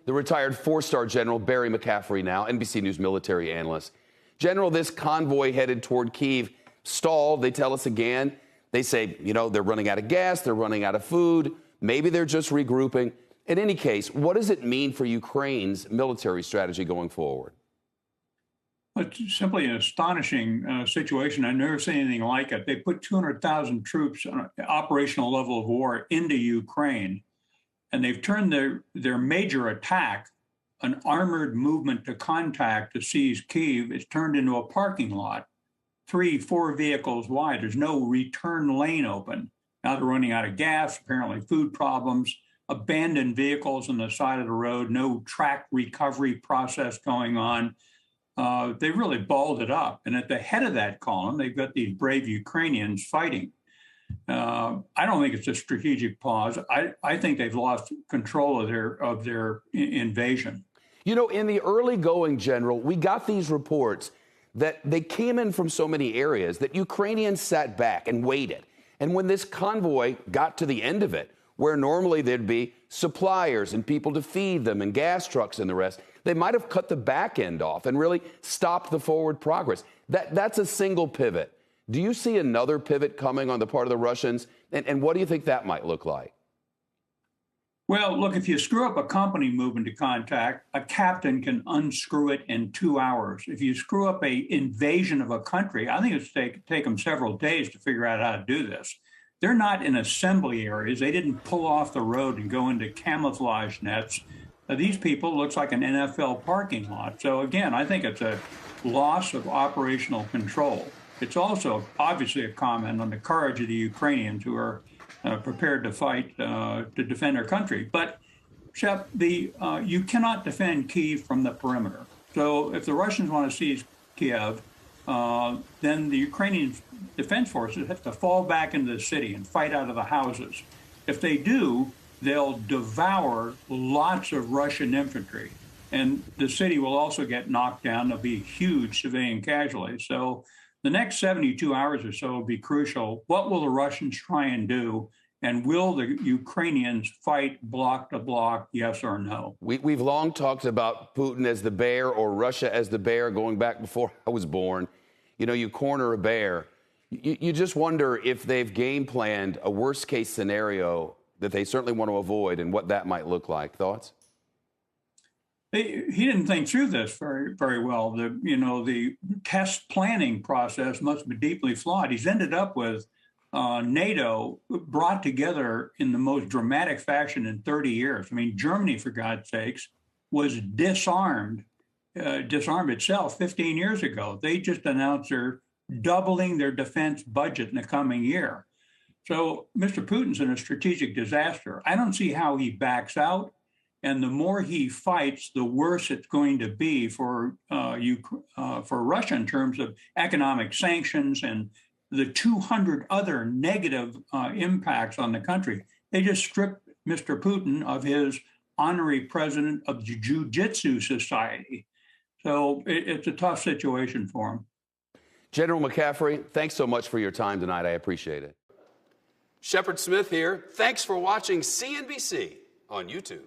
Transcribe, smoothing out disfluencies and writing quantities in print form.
the retired four-star General Barry McCaffrey now, NBC News military analyst. General, this convoy headed toward Kyiv stalled. They tell us again. They say, they're running out of gas, they're running out of food. Maybe they're just regrouping. In any case, what does it mean for Ukraine's military strategy going forward? It's simply an astonishing situation. I've never seen anything like it. They put 200,000 troops on an operational level of war into Ukraine, and they've turned their major attack, an armored movement to contact to seize Kyiv, it's turned into a parking lot, 3-4 vehicles wide. There's no return lane open. Now they're running out of gas, apparently food problems, abandoned vehicles on the side of the road, no track recovery process going on. They really balled it up. And at the head of that column, they've got these brave Ukrainians fighting. I don't think it's a strategic pause. I think they've lost control of their invasion. In the early going, General, we got these reports that they came in from so many areas that Ukrainians sat back and waited. And when this convoy got to the end of it, where normally there'd be suppliers and people to feed them and gas trucks and the rest, they might have cut the back end off and really stopped the forward progress. That's a single pivot. Do you see another pivot coming on the part of the Russians? And what do you think that might look like? Well, look, if you screw up a company moving to contact, a captain can unscrew it in 2 hours. If you screw up an invasion of a country, I think it's take them several days to figure out how to do this. They're not in assembly areas. They didn't pull off the road and go into camouflage nets. These people looks like an NFL parking lot. So again, I think it's a loss of operational control. It's also obviously a comment on the courage of the Ukrainians who are prepared to fight to defend their country. But, Shep, you cannot defend Kyiv from the perimeter. So if the Russians want to seize Kiev, then the Ukrainian defense forces have to fall back into the city and fight out of the houses. If they do, they'll devour lots of Russian infantry. And the city will also get knocked down. There'll be huge civilian casualties. So the next 72 hours or so will be crucial. What will the Russians try and do? And will the Ukrainians fight block to block, yes or no? We've long talked about Putin as the bear or Russia as the bear going back before I was born. You corner a bear. You just wonder if they've game planned a worst case scenario that they certainly want to avoid and what that might look like. Thoughts? He didn't think through this very, very well. The test planning process must be deeply flawed. He's ended up with NATO brought together in the most dramatic fashion in 30 years. I mean, Germany, for God's sakes, was disarmed itself 15 years ago. They just announced they're doubling their defense budget in the coming year. So Mr. Putin's in a strategic disaster. I don't see how he backs out. And the more he fights, the worse it's going to be for Russia in terms of economic sanctions and the 200 other negative impacts on the country. They just stripped Mr. Putin of his honorary president of the Jiu-Jitsu Society. So it's a tough situation for him. General McCaffrey, thanks so much for your time tonight. I appreciate it. Shepard Smith here. Thanks for watching CNBC on YouTube.